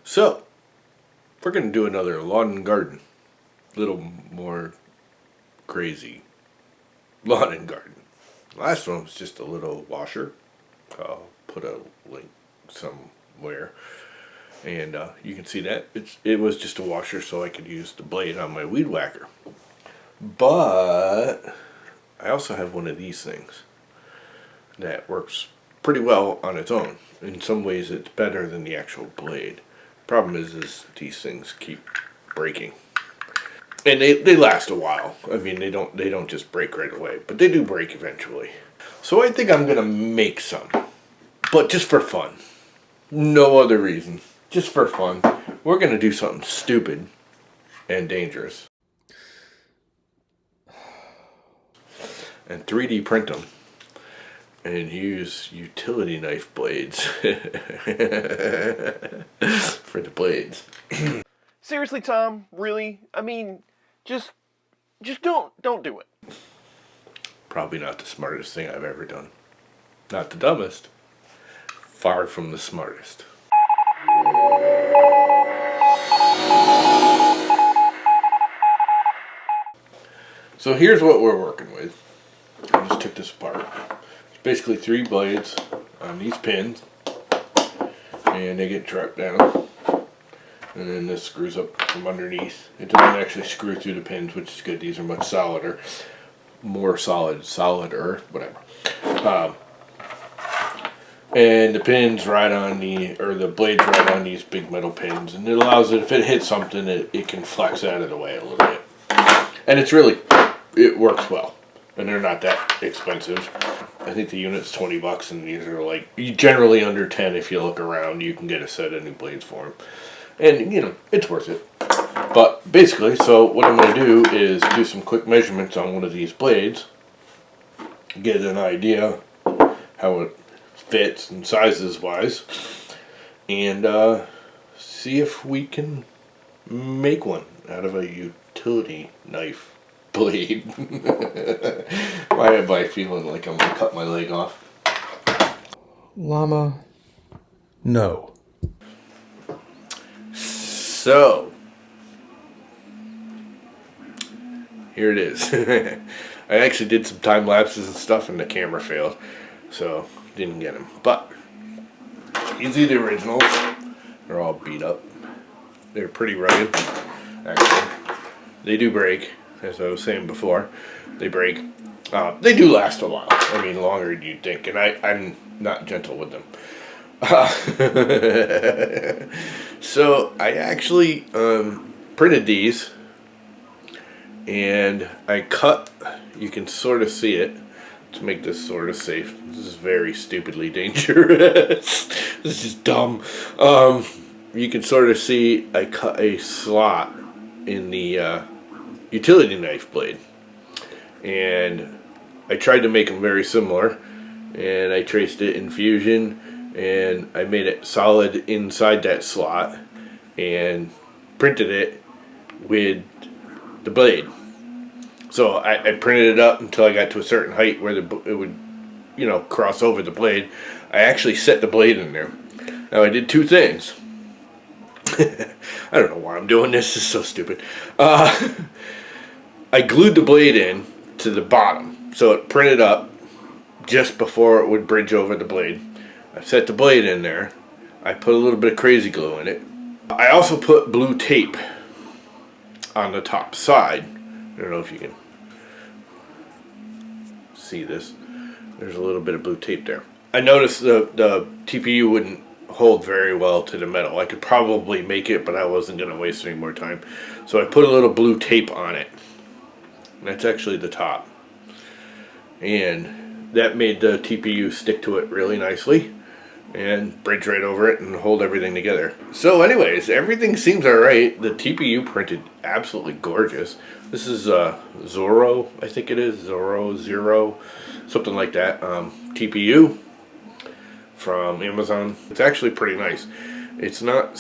So, we're going to do another lawn and garden. A little more crazy lawn and garden. Last one was just a little washer. I'll put a link somewhere. And you can see that. It was just a washer so I could use the blade on my weed whacker. But I also have one of these things that works pretty well on its own. In some ways it's better than the actual blade. Problem is these things keep breaking. And they last a while. I mean, they don't just break right away, but they do break eventually. So I think I'm gonna make some, but just for fun. No other reason. Just for fun. We're gonna do something stupid and dangerous. And 3D print them. And use utility knife blades for the blades. Seriously, Tom? Really? I mean, just don't do it. Probably not the smartest thing I've ever done. Not the dumbest. Far from the smartest. So here's what we're working with. I just took this apart. It's basically 3 blades on these pins, and they get dropped down. And then this screws up from underneath. It doesn't actually screw through the pins, which is good. These are much solider, more solider, whatever. And the pins ride on the blades ride on these big metal pins, and it allows it, if it hits something, it can flex out of the way a little bit. And it works well, and they're not that expensive. I think the unit's $20, and these are like generally under 10. If you look around, you can get a set of new blades for them, and it's worth it. But basically, so what I'm going to do is do some quick measurements on one of these blades, get an idea how it fits and sizes wise, and see if we can make one out of a utility knife blade. Why am I feeling like I'm gonna cut my leg off? Llama, no. So here it is. I actually did some time lapses and stuff, and the camera failed, so didn't get them. But these are the originals. They're all beat up. They're pretty rugged, actually. They do break, as I was saying before. They break. They do last a while. I mean, longer than you'd think. And I'm not gentle with them. So I actually printed these, and I cut. You can sort of see it to make this sort of safe. This is very stupidly dangerous. This is just dumb. You can sort of see I cut a slot in the utility knife blade, and I tried to make them very similar, and I traced it in Fusion, and I made it solid inside that slot and printed it with the blade. So I printed it up until I got to a certain height where it would cross over the blade. I actually set the blade in there. Now I did 2 things. I don't know why I'm doing this. This is so stupid. I glued the blade in to the bottom, so it printed up just before it would bridge over the blade. I set the blade in there. I put a little bit of crazy glue in it. I also put blue tape on the top side. I don't know if you can see this. There's a little bit of blue tape there. I noticed the TPU wouldn't hold very well to the metal. I could probably make it, but I wasn't going to waste any more time. So I put a little blue tape on it. That's actually the top. And that made the TPU stick to it really nicely and bridge right over it and hold everything together. So anyways, everything seems alright. The TPU printed absolutely gorgeous. This is Zorro, I think it is. Zorro Zero, something like that. TPU from Amazon. It's actually pretty nice. It's not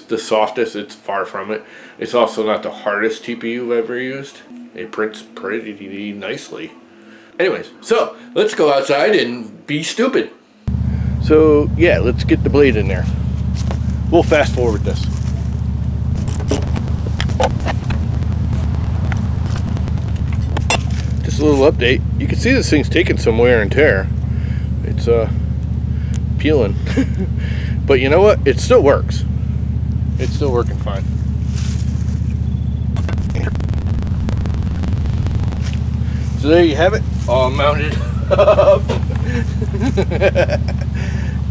the softest, it's far from it. It's also not the hardest TPU I've ever used. It prints pretty nicely. Anyways, so let's go outside and be stupid. So yeah, let's get the blade in there. we'll fast forward this. Just a little update. You can see this thing's taking some wear and tear. It's peeling. But you know what? It still works. It's still working fine. So there you have it, all mounted up.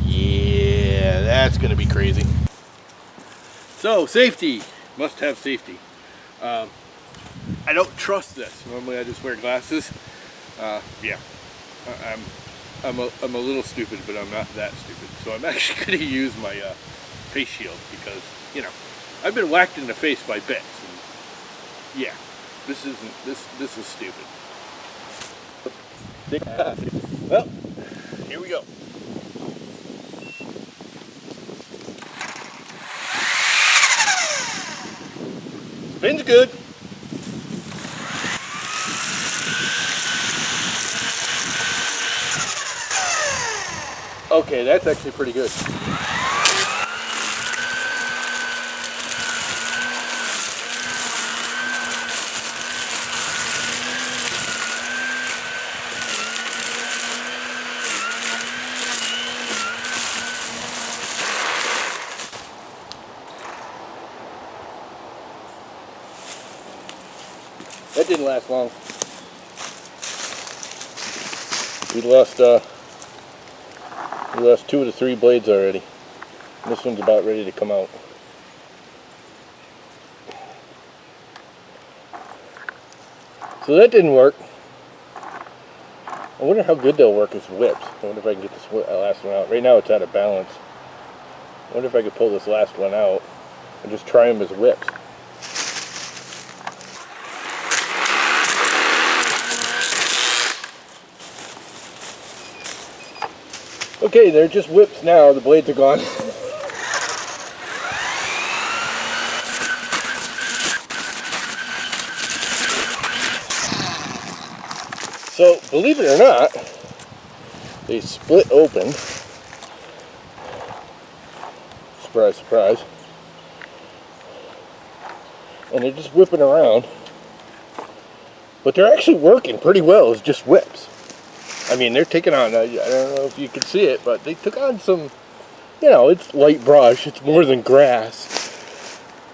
Yeah, that's gonna be crazy. So safety, must have safety. I don't trust this. Normally I just wear glasses. Yeah, I'm a little stupid, but I'm not that stupid. So I'm actually gonna use my face shield because, you know, I've been whacked in the face by bits. And yeah, this is stupid. Well, here we go. Spin's good. Okay, that's actually pretty good. That didn't last long. We lost 2 of the 3 blades already. This one's about ready to come out. So that didn't work. I wonder how good they'll work as whips. I wonder if I can get this last one out. Right now it's out of balance. I wonder if I could pull this last one out and just try them as whips. Okay, they're just whips now. The blades are gone. So, believe it or not, they split open. Surprise, surprise. And they're just whipping around. But they're actually working pretty well as just whips. I mean, they're taking on, I don't know if you can see it, but they took on some, you know, it's light brush, it's more than grass.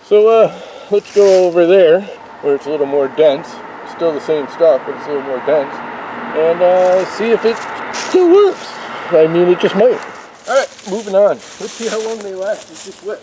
So, let's go over there, where it's a little more dense. Still the same stuff, but it's a little more dense. And, see if it still works. I mean, it just might. Alright, moving on. Let's see how long they last. It's just whip.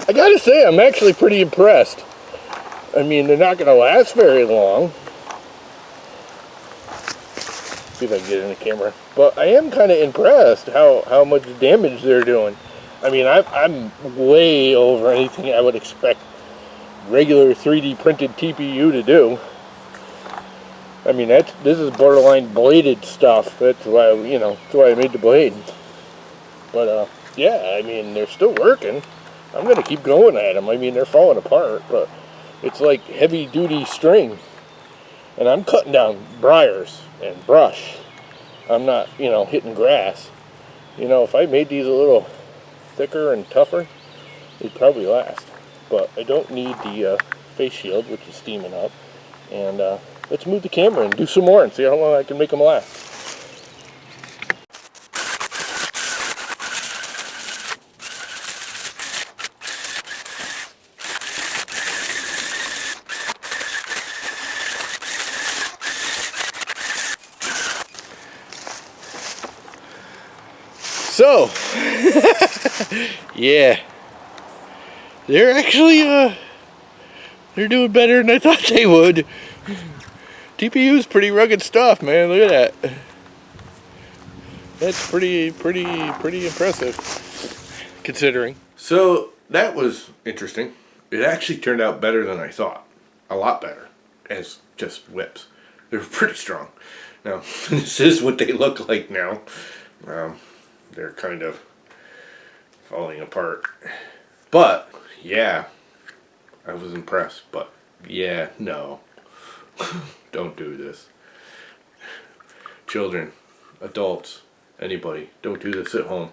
I gotta say, I'm actually pretty impressed. I mean, they're not gonna last very long. See if I can get it in the camera. But I am kind of impressed how much damage they're doing. I mean, I'm way over anything I would expect regular 3D printed TPU to do. I mean, this is borderline bladed stuff. That's why, you know, that's why I made the blade. But yeah, I mean, they're still working. I'm gonna keep going at them. I mean, they're falling apart, but it's like heavy duty string. And I'm cutting down briars and brush. I'm not, you know, hitting grass. You know, if I made these a little thicker and tougher, they'd probably last. But I don't need the face shield, which is steaming up. And let's move the camera and do some more and see how long I can make them last. So, yeah, they're actually, they're doing better than I thought they would. TPU is pretty rugged stuff, man. Look at that. That's pretty impressive, considering. So, that was interesting. It actually turned out better than I thought. A lot better as just whips. They were pretty strong. Now, this is what they look like now. They're kind of falling apart. But, yeah, I was impressed. But, yeah, no. Don't do this. Children, adults, anybody, don't do this at home.